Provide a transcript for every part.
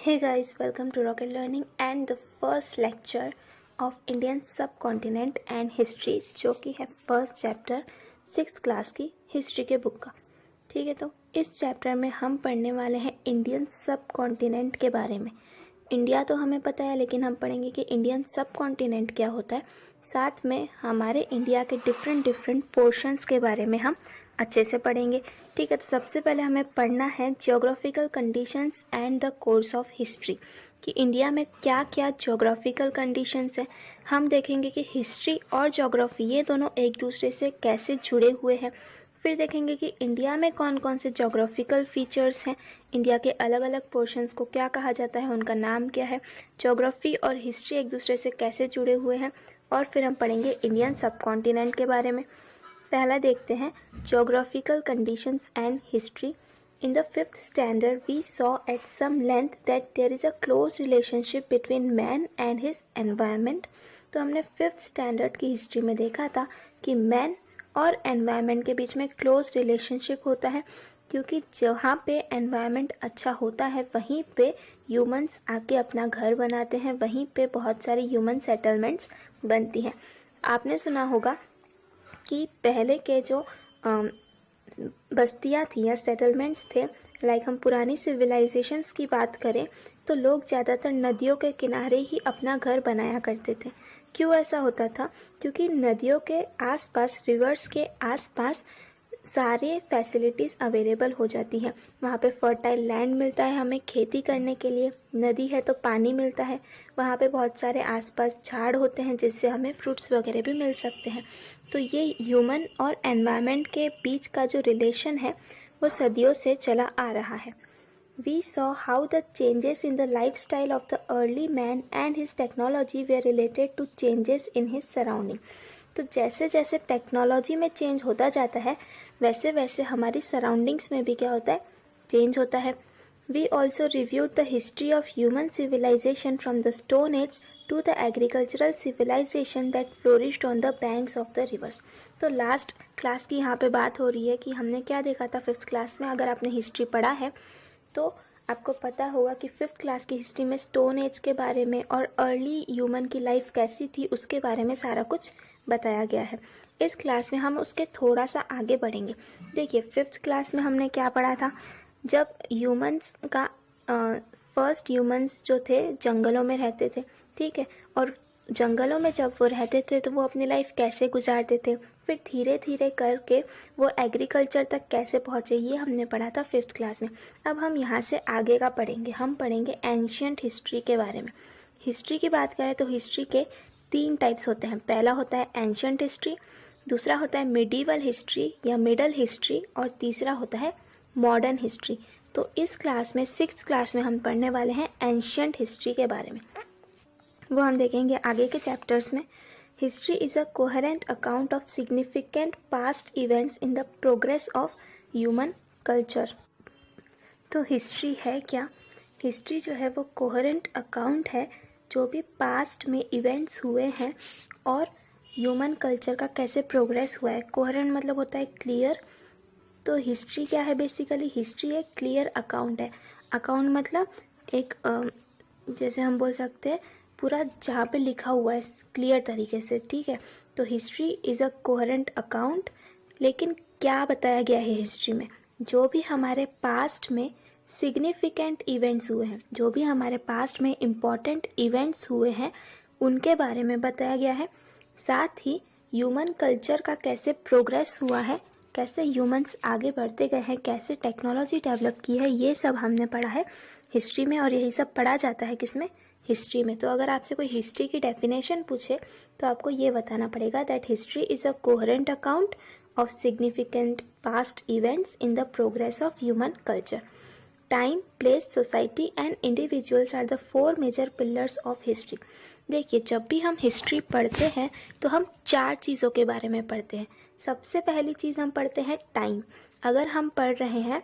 Hey guys, welcome to Rocket Learning and the first lecture of Indian subcontinent and history, जो कि है first chapter 6th class की history के book का। ठीक है, तो इस चैप्टर में हम पढ़ने वाले हैं इंडियन सबकॉन्टिनेंट के बारे में। इंडिया तो हमें पता है, लेकिन हम पढ़ेंगे कि इंडियन सबकॉन्टिनेंट क्या होता है। साथ में हमारे इंडिया के डिफरेंट पोर्शंस के बारे में हम अच्छे से पढ़ेंगे। ठीक है, तो सबसे पहले हमें पढ़ना है geographical conditions and the course of history, कि इंडिया में क्या क्या जियोग्राफिकल कंडीशंस हैं। हम देखेंगे कि हिस्ट्री और ज्योग्राफी ये दोनों एक दूसरे से कैसे जुड़े हुए हैं। फिर देखेंगे कि इंडिया में कौन कौन से ज्योग्राफिकल फीचर्स हैं, इंडिया के अलग अलग पोर्शंस को क्या कहा जाता है, उनका नाम क्या है, ज्योग्राफी और हिस्ट्री एक दूसरे से कैसे जुड़े हुए हैं। और फिर हम पढ़ेंगे इंडियन सबकॉन्टिनेंट के बारे में। पहला देखते हैं geographical conditions and history. In the 5th standard, we saw at some length that there is a close relationship between man and his environment. तो हमने 5th standard की हिस्ट्री में देखा था कि मैन और एनवायरनमेंट के बीच में क्लोज रिलेशनशिप होता है, क्योंकि जहाँ पे एनवायरनमेंट अच्छा होता है वहीं पे ह्यूमंस आके अपना घर बनाते हैं, वहीं पे बहुत सारी ह्यूमन सेटलमेंट्स बनती हैं। आपने सुना होगा कि पहले के जो बस्तियां थी या सेटलमेंट्स थे, लाइक हम पुरानी सिविलाइजेशंस की बात करें तो लोग ज़्यादातर नदियों के किनारे ही अपना घर बनाया करते थे। क्यों ऐसा होता था? क्योंकि नदियों के आसपास, रिवर्स के आसपास सारे फैसिलिटीज़ अवेलेबल हो जाती हैं। वहाँ पे फर्टाइल लैंड मिलता है हमें खेती करने के लिए, नदी है तो पानी मिलता है, वहाँ पे बहुत सारे आसपास झाड़ होते हैं जिससे हमें फ्रूट्स वगैरह भी मिल सकते हैं। तो ये ह्यूमन और एनवायरनमेंट के बीच का जो रिलेशन है वो सदियों से चला आ रहा है। We saw how the changes in the lifestyle of the early man and his technology were related to changes in his surrounding. तो जैसे जैसे टेक्नोलॉजी में चेंज होता जाता है वैसे वैसे हमारी सराउंडिंग्स में भी क्या होता है, चेंज होता है। We also reviewed the history of human civilization from the Stone Age to the agricultural civilization that flourished on the banks of the rivers. तो लास्ट क्लास की यहाँ पे बात हो रही है कि हमने क्या देखा था 5th क्लास में। अगर आपने हिस्ट्री पढ़ा है तो आपको पता होगा कि 5th क्लास की हिस्ट्री में स्टोन एज के बारे में और अर्ली ह्यूमन की लाइफ कैसी थी उसके बारे में सारा कुछ बताया गया है। इस क्लास में हम उसके थोड़ा सा आगे बढ़ेंगे। देखिए 5th क्लास में हमने क्या पढ़ा था, जब ह्यूमंस का फर्स्ट ह्यूमंस जो थे जंगलों में रहते थे, ठीक है, और जंगलों में जब वो रहते थे तो वो अपनी लाइफ कैसे गुजारते थे, फिर धीरे धीरे करके वो एग्रीकल्चर तक कैसे पहुँचे, ये हमने पढ़ा था 5th क्लास में। अब हम यहाँ से आगे का पढ़ेंगे, हम पढ़ेंगे एंशियंट हिस्ट्री के बारे में। हिस्ट्री की बात करें तो हिस्ट्री के 3 टाइप्स होते हैं। पहला होता है एंशियंट हिस्ट्री, दूसरा होता है मिडीवल हिस्ट्री या मिडल हिस्ट्री, और तीसरा होता है मॉडर्न हिस्ट्री। तो इस क्लास में 6th क्लास में हम पढ़ने वाले हैं एंशियंट हिस्ट्री के बारे में। वो हम देखेंगे आगे के चैप्टर्स में। History is a coherent account of significant past events in the progress of human culture. तो हिस्ट्री है क्या? हिस्ट्री जो है वो कोहेरेंट अकाउंट है जो भी पास्ट में इवेंट्स हुए हैं और ह्यूमन कल्चर का कैसे प्रोग्रेस हुआ है। कोहेरेंट मतलब होता है क्लियर। तो हिस्ट्री क्या है? बेसिकली हिस्ट्री एक क्लियर अकाउंट है। अकाउंट मतलब एक जैसे हम बोल सकते हैं पूरा जहाँ पे लिखा हुआ है क्लियर तरीके से, ठीक है। तो history is a coherent account. लेकिन क्या बताया गया है हिस्ट्री में? जो भी हमारे पास्ट में सिग्निफिकेंट इवेंट्स हुए हैं, जो भी हमारे पास्ट में इम्पॉर्टेंट इवेंट्स हुए हैं उनके बारे में बताया गया है। साथ ही ह्यूमन कल्चर का कैसे प्रोग्रेस हुआ है, कैसे ह्यूमंस आगे बढ़ते गए हैं, कैसे टेक्नोलॉजी डेवलप की है, ये सब हमने पढ़ा है हिस्ट्री में। और यही सब पढ़ा जाता है किसमें? हिस्ट्री में। तो अगर आपसे कोई हिस्ट्री की डेफिनेशन पूछे तो आपको ये बताना पड़ेगा that history is a coherent account of significant past events in the progress of human culture. Time, place, society and individuals are the 4 major pillars of history. देखिए जब भी हम हिस्ट्री पढ़ते हैं तो हम 4 चीज़ों के बारे में पढ़ते हैं। सबसे पहली चीज़ हम पढ़ते हैं टाइम। अगर हम पढ़ रहे हैं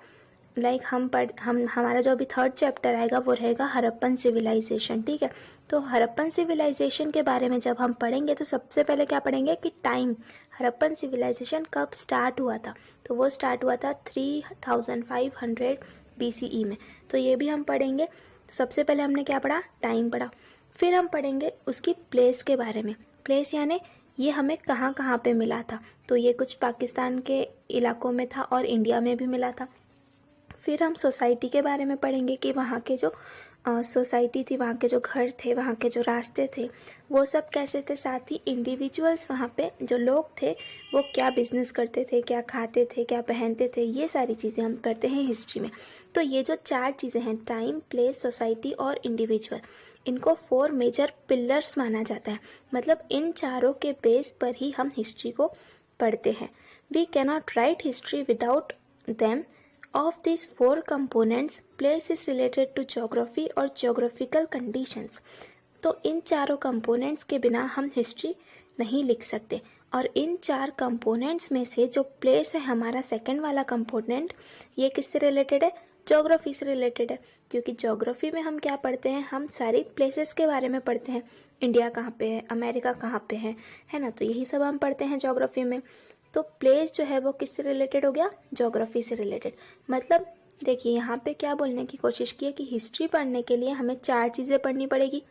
लाइक हमारा जो अभी 3rd चैप्टर आएगा वो रहेगा हड़प्पन सिविलाइजेशन, ठीक है। तो हड़प्पन सिविलाइजेशन के बारे में जब हम पढ़ेंगे तो सबसे पहले क्या पढ़ेंगे कि टाइम, हड़प्पन सिविलाइजेशन कब स्टार्ट हुआ था। तो वो स्टार्ट हुआ था 3500 BCE में। तो ये भी हम पढ़ेंगे। तो सबसे पहले हमने क्या पढ़ा, टाइम पढ़ा। फिर हम पढ़ेंगे उसकी प्लेस के बारे में। प्लेस यानी ये हमें कहाँ कहाँ पे मिला था, तो ये कुछ पाकिस्तान के इलाकों में था और इंडिया में भी मिला था। फिर हम सोसाइटी के बारे में पढ़ेंगे कि वहाँ के जो सोसाइटी थी, वहाँ के जो घर थे, वहाँ के जो रास्ते थे, वो सब कैसे थे। साथ ही इंडिविजुअल्स, वहाँ पे जो लोग थे वो क्या बिजनेस करते थे, क्या खाते थे, क्या पहनते थे, ये सारी चीज़ें हम करते हैं हिस्ट्री में। तो ये जो 4 चीज़ें हैं, टाइम, प्लेस, सोसाइटी और इंडिविजुअल, इनको 4 मेजर पिलर्स माना जाता है। मतलब इन चारों के बेस पर ही हम हिस्ट्री को पढ़ते हैं। We cannot write history without them. Of these 4 components, place is related to geography और geographical conditions। तो इन चारों कंपोनेंट्स के बिना हम हिस्ट्री नहीं लिख सकते। और इन 4 कंपोनेंट्स में से जो प्लेस है हमारा सेकंड वाला कंपोनेंट, ये किससे रिलेटेड है, ज्योग्राफी से रिलेटेड है। क्योंकि ज्योग्राफी में हम क्या पढ़ते हैं, हम सारी प्लेसेस के बारे में पढ़ते हैं। इंडिया कहाँ पे है, अमेरिका कहाँ पे है ना, तो यही सब हम पढ़ते हैं ज्योग्राफी में। तो प्लेस जो है वो किससे रिलेटेड हो गया, ज्योग्राफी से रिलेटेड। मतलब देखिए यहाँ पे क्या बोलने की कोशिश की है कि हिस्ट्री पढ़ने के लिए हमें 4 चीज़ें पढ़नी पड़ेगी,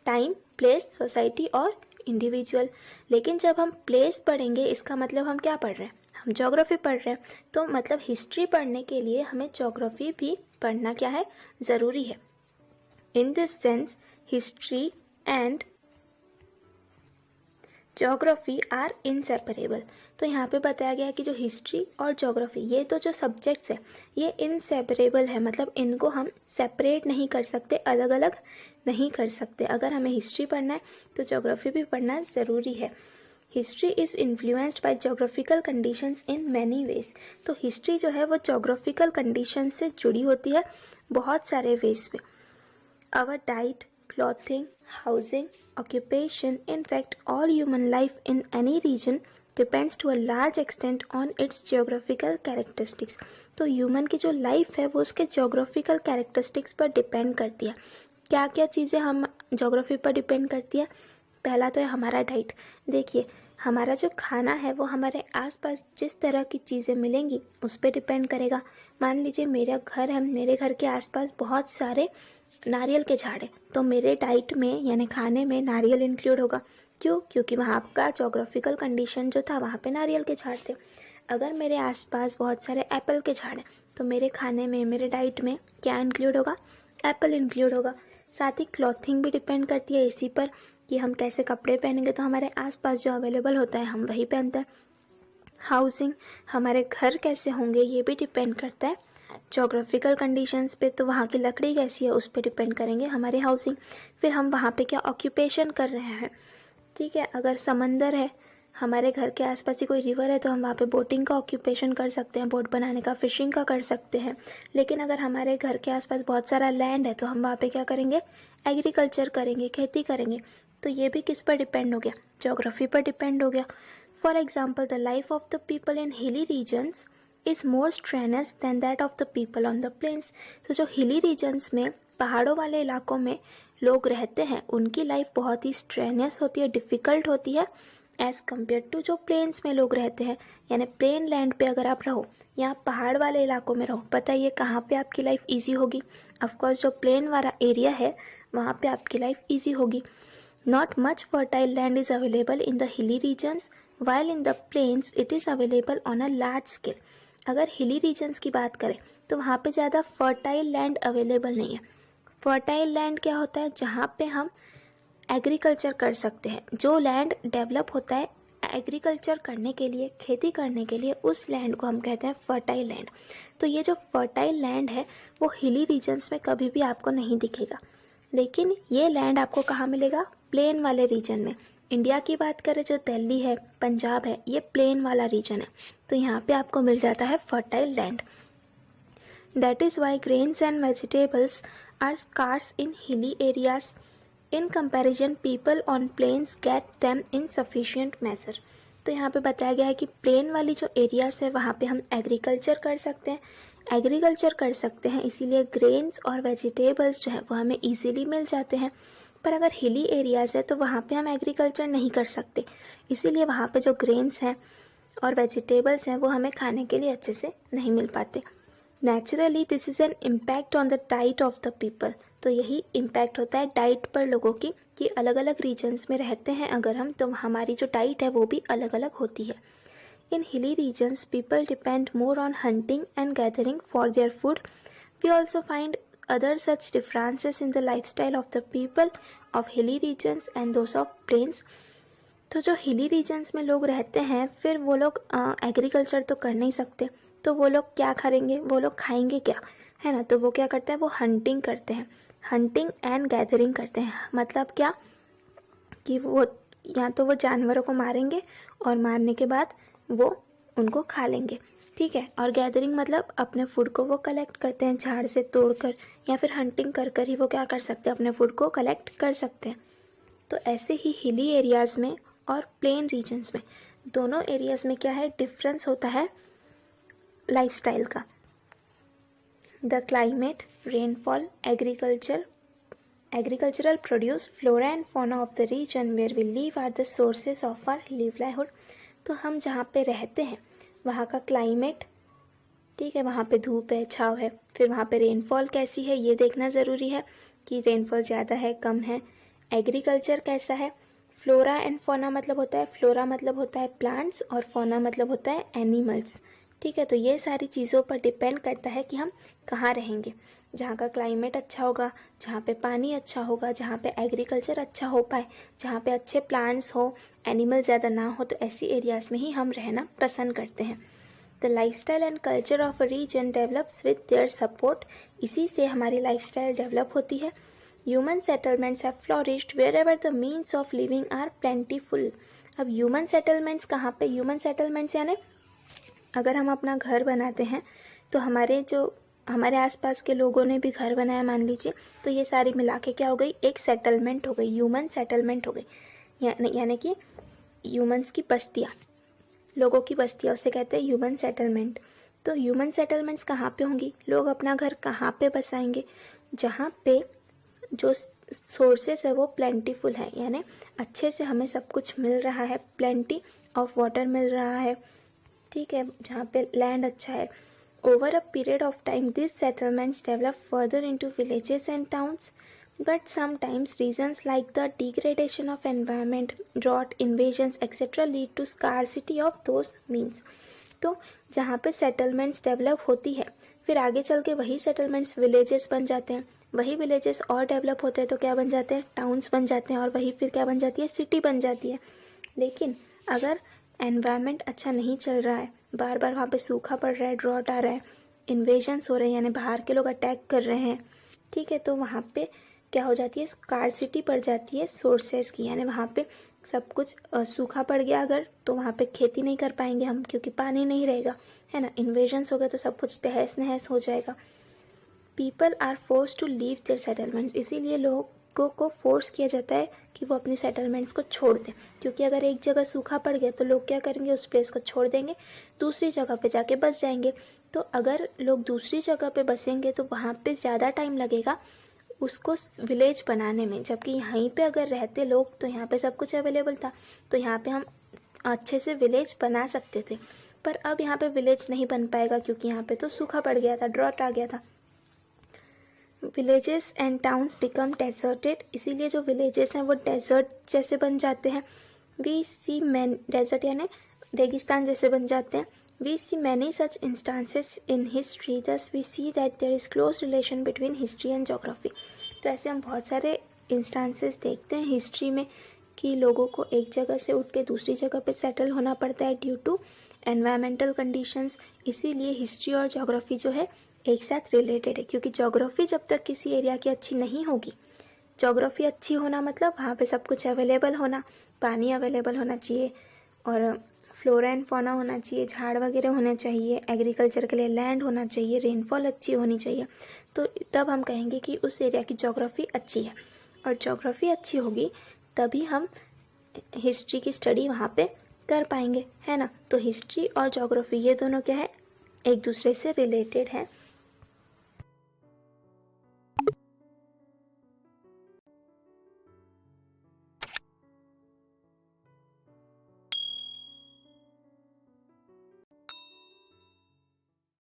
टाइम, प्लेस, सोसाइटी और इंडिविजुअल। लेकिन जब हम प्लेस पढ़ेंगे इसका मतलब हम क्या पढ़ रहे हैं, हम ज्योग्राफी पढ़ रहे हैं। तो मतलब हिस्ट्री पढ़ने के लिए हमें ज्योग्राफी भी पढ़ना क्या है, ज़रूरी है। In this sense history and geography are inseparable. तो यहाँ पे बताया गया है कि जो हिस्ट्री और ज्योग्राफी, ये तो जो सब्जेक्ट्स है ये इनसेपरेबल है। मतलब इनको हम सेपरेट नहीं कर सकते, अलग अलग नहीं कर सकते। अगर हमें हिस्ट्री पढ़ना है तो ज्योग्राफी भी पढ़ना ज़रूरी है। History is influenced by geographical conditions in many ways. तो हिस्ट्री जो है वो ज्योग्राफिकल कंडीशन से जुड़ी होती है बहुत सारे वेज में। Our diet, clothing, housing, occupation, in fact all human life in any region depends to a large extent on its geographical characteristics। तो ह्यूमन की जो लाइफ है वो उसके geographical characteristics पर डिपेंड करती है। क्या क्या चीज़ें हम ज्योग्राफी पर डिपेंड करती है, पहला तो है हमारा डाइट। देखिए हमारा जो खाना है वो हमारे आसपास जिस तरह की चीज़ें मिलेंगी उस पर डिपेंड करेगा। मान लीजिए मेरा घर है, मेरे घर के आसपास बहुत सारे नारियल के झाड़ है, तो मेरे डाइट में यानी खाने में नारियल इंक्लूड होगा। क्यों, क्योंकि वहाँ का ज्योग्राफिकल कंडीशन जो था वहाँ पे नारियल के झाड़ थे। अगर मेरे आसपास बहुत सारे एप्पल के झाड़ हैं तो मेरे खाने में, मेरे डाइट में क्या इंक्लूड होगा, एप्पल इंक्लूड होगा। साथ ही क्लॉथिंग भी डिपेंड करती है इसी पर कि हम कैसे कपड़े पहनेंगे, तो हमारे आसपास जो अवेलेबल होता है हम वही पहनते हैं। हाउसिंग, हमारे घर कैसे होंगे ये भी डिपेंड करता है ज्योग्राफिकल कंडीशंस पे। तो वहाँ की लकड़ी कैसी है उस पर डिपेंड करेंगे हमारे हाउसिंग। फिर हम वहाँ पे क्या ऑक्यूपेशन कर रहे हैं, ठीक है। अगर समंदर है, हमारे घर के आसपास ही कोई रिवर है, तो हम वहाँ पे बोटिंग का ऑक्यूपेशन कर सकते हैं, बोट बनाने का, फिशिंग का कर सकते हैं। लेकिन अगर हमारे घर के आसपास बहुत सारा लैंड है तो हम वहाँ पे क्या करेंगे, एग्रीकल्चर करेंगे, खेती करेंगे। तो ये भी किस पर डिपेंड हो गया, ज्योग्राफी पर डिपेंड हो गया। For example, the life of the people in hilly regions is more strenuous than that of the people on the plains। तो जो हिली रीजन्स में, पहाड़ों वाले इलाकों में लोग रहते हैं, उनकी लाइफ बहुत ही स्ट्रेनियस होती है, डिफ़िकल्ट होती है एज़ कम्पेयर टू जो प्लेन्स में लोग रहते हैं। यानी प्लेन लैंड पे अगर आप रहो या पहाड़ वाले इलाकों में रहो, बताइए कहाँ पे आपकी लाइफ ईजी होगी। ऑफकोर्स जो प्लेन वाला एरिया है वहाँ पे आपकी लाइफ ईजी होगी। Not much fertile land is available in the hilly regions while in the plains it is available on a large scale। अगर हिली रीजन्स की बात करें तो वहाँ पे ज़्यादा फर्टाइल लैंड अवेलेबल नहीं है। फर्टाइल लैंड क्या होता है, जहाँ पे हम एग्रीकल्चर कर सकते हैं। जो लैंड डेवलप होता है एग्रीकल्चर करने के लिए, खेती करने के लिए, उस लैंड को हम कहते हैं फर्टाइल लैंड। तो ये जो फर्टाइल लैंड है वो हिली रीजन्स में कभी भी आपको नहीं दिखेगा। लेकिन ये लैंड आपको कहाँ मिलेगा, प्लेन वाले रीजन में। इंडिया की बात करें, जो दिल्ली है, पंजाब है, ये प्लेन वाला रीजन है, तो यहाँ पे आपको मिल जाता है fertile land. That is why grains and vegetables are scarce in hilly areas. In comparison people on plains get them in sufficient measure. तो यहाँ पे बताया गया है कि प्लेन वाली जो एरियाज है वहाँ पे हम एग्रीकल्चर कर सकते हैं, इसीलिए ग्रेन्स और वेजिटेबल्स जो है वो हमें ईजिली मिल जाते हैं। पर अगर हिली एरियाज़ है तो वहाँ पे हम एग्रीकल्चर नहीं कर सकते, इसीलिए वहाँ पे जो ग्रेन्स हैं और वेजिटेबल्स हैं वो हमें खाने के लिए अच्छे से नहीं मिल पाते। Naturally this is an impact on the diet of the people. तो यही इम्पैक्ट होता है डाइट पर लोगों की, कि अलग अलग रीजन्स में रहते हैं अगर हम, तो हमारी जो डाइट है वो भी अलग अलग होती है। In hilly regions people depend more on hunting and gathering for their food. We also find other such differences in the lifestyle of the people of hilly regions and those of plains। तो जो हिली regions में लोग रहते हैं, फिर वो लोग एग्रीकल्चर तो कर नहीं सकते, तो वो लोग क्या करेंगे, वो लोग खाएंगे क्या, है ना। तो वो क्या करते हैं, वो हंटिंग करते हैं, हंटिंग एंड गैदरिंग करते हैं। मतलब क्या कि वो या तो वो जानवरों को मारेंगे और मारने के बाद वो उनको खा लेंगे, ठीक है। और गैदरिंग मतलब अपने फूड को वो कलेक्ट करते हैं झाड़ से तोड़कर, या फिर हंटिंग कर कर ही वो क्या कर सकते हैं, अपने फूड को कलेक्ट कर सकते हैं। तो ऐसे ही हिली एरियाज़ में और प्लेन रीजन्स में, दोनों एरियाज़ में क्या है, डिफरेंस होता है लाइफस्टाइल का। The climate, rainfall, agricultural produce, flora and fauna of the region where we live are the sources of our livelihood. तो हम जहाँ पे रहते हैं वहाँ का क्लाइमेट, ठीक है, वहाँ पे धूप है, छाँव है, फिर वहाँ पे रेनफॉल कैसी है ये देखना ज़रूरी है कि रेनफॉल ज़्यादा है कम है। एग्रीकल्चर कैसा है, फ्लोरा एंड फौना मतलब होता है, फ्लोरा मतलब होता है प्लांट्स और फौना मतलब होता है एनिमल्स, ठीक है। तो ये सारी चीज़ों पर डिपेंड करता है कि हम कहाँ रहेंगे। जहाँ का क्लाइमेट अच्छा होगा, जहाँ पे पानी अच्छा होगा, जहाँ पे एग्रीकल्चर अच्छा हो पाए, जहाँ पे अच्छे प्लांट्स हो, एनिमल ज़्यादा ना हो, तो ऐसी एरियाज़ में ही हम रहना पसंद करते हैं। The lifestyle and culture of a region develops with their support. इसी से हमारी लाइफस्टाइल डेवलप होती है। Human settlements have flourished wherever the means of living are plentiful. अब ह्यूमन सेटलमेंट्स कहाँ पे, ह्यूमन सेटलमेंट्स यानी अगर हम अपना घर बनाते हैं तो हमारे आसपास के लोगों ने भी घर बनाया मान लीजिए, तो ये सारी मिला के क्या हो गई, एक सेटलमेंट हो गई, ह्यूमन सेटलमेंट हो गई। यानी कि ह्यूमन्स की बस्तियाँ, लोगों की बस्तियाँ, उसे कहते हैं ह्यूमन सेटलमेंट। तो ह्यूमन सेटलमेंट्स कहाँ पे होंगी, लोग अपना घर कहाँ पे बसाएंगे, जहाँ पे जो सोर्सेस है वो प्लेंटीफुल है, यानी अच्छे से हमें सब कुछ मिल रहा है, प्लेंटी ऑफ वाटर मिल रहा है, ठीक है, जहाँ पे लैंड अच्छा है। Over a period of time this settlements develop further into villages and towns, but sometimes reasons like the degradation of environment, drought, invasions etc. lead to scarcity of those means। तो जहाँ पे settlements develop होती है, फिर आगे चल के वही सेटलमेंट्स विलेजेस बन जाते हैं, वही विलेजेस और डेवलप होते हैं तो क्या बन जाते हैं, टाउन्स बन जाते हैं, और वही फिर क्या बन जाती है, सिटी बन जाती है। लेकिन अगर एनवायरनमेंट अच्छा नहीं चल रहा है, बार बार वहाँ पे सूखा पड़ रहा है, ड्रॉट आ रहा है, इन्वेजन्स हो रहे हैं यानी बाहर के लोग अटैक कर रहे हैं, ठीक है, तो वहाँ पे क्या हो जाती है, स्कार्सिटी पड़ जाती है सोर्सेस की, यानी वहाँ पे सब कुछ सूखा पड़ गया अगर, तो वहाँ पे खेती नहीं कर पाएंगे हम, क्योंकि पानी नहीं रहेगा, है ना। इन्वेजन्स हो गए तो सब कुछ तहस नहस हो जाएगा। People are force to leave their settlements, इसीलिए लोगों को फोर्स किया जाता है कि वो अपनी सेटलमेंट्स को छोड़ दें, क्योंकि अगर एक जगह सूखा पड़ गया तो लोग क्या करेंगे, उस प्लेस को छोड़ देंगे, दूसरी जगह पे जाके बस जाएंगे। तो अगर लोग दूसरी जगह पे बसेंगे तो वहाँ पे ज़्यादा टाइम लगेगा उसको विलेज बनाने में, जबकि यहीं पे अगर रहते लोग तो यहाँ पे सब कुछ अवेलेबल था, तो यहाँ पे हम अच्छे से विलेज बना सकते थे। पर अब यहाँ पे विलेज नहीं बन पाएगा क्योंकि यहाँ पे तो सूखा पड़ गया था, ड्रॉट आ गया था। Villages and towns become deserted, इसीलिए जो विलेजेस हैं वो डेजर्ट जैसे बन जाते हैं। वी सी मैन, डेजर्ट यानी रेगिस्तान जैसे बन जाते हैं। We see many such instances in history, thus we see that there is close relation between history and geography। तो ऐसे हम बहुत सारे इंस्टांसेस देखते हैं हिस्ट्री में कि लोगों को एक जगह से उठ के दूसरी जगह पे सेटल होना पड़ता है ड्यू टू एनवायरमेंटल कंडीशंस। इसीलिए हिस्ट्री और जोग्राफी जो है एक साथ रिलेटेड है, क्योंकि जोग्राफी जब तक किसी एरिया की अच्छी नहीं होगी, जोग्राफी अच्छी होना मतलब वहाँ पे सब कुछ अवेलेबल होना, पानी अवेलेबल होना चाहिए और फ्लोरा एंड फौना होना चाहिए, झाड़ वगैरह होने चाहिए, एग्रीकल्चर के लिए लैंड होना चाहिए, रेनफॉल अच्छी होनी चाहिए, तो तब हम कहेंगे कि उस एरिया की जोग्राफी अच्छी है। और जोग्राफी अच्छी होगी तभी हम हिस्ट्री की स्टडी वहाँ पे कर पाएंगे, है ना। तो हिस्ट्री और जोग्राफी ये दोनों क्या है, एक दूसरे से रिलेटेड है।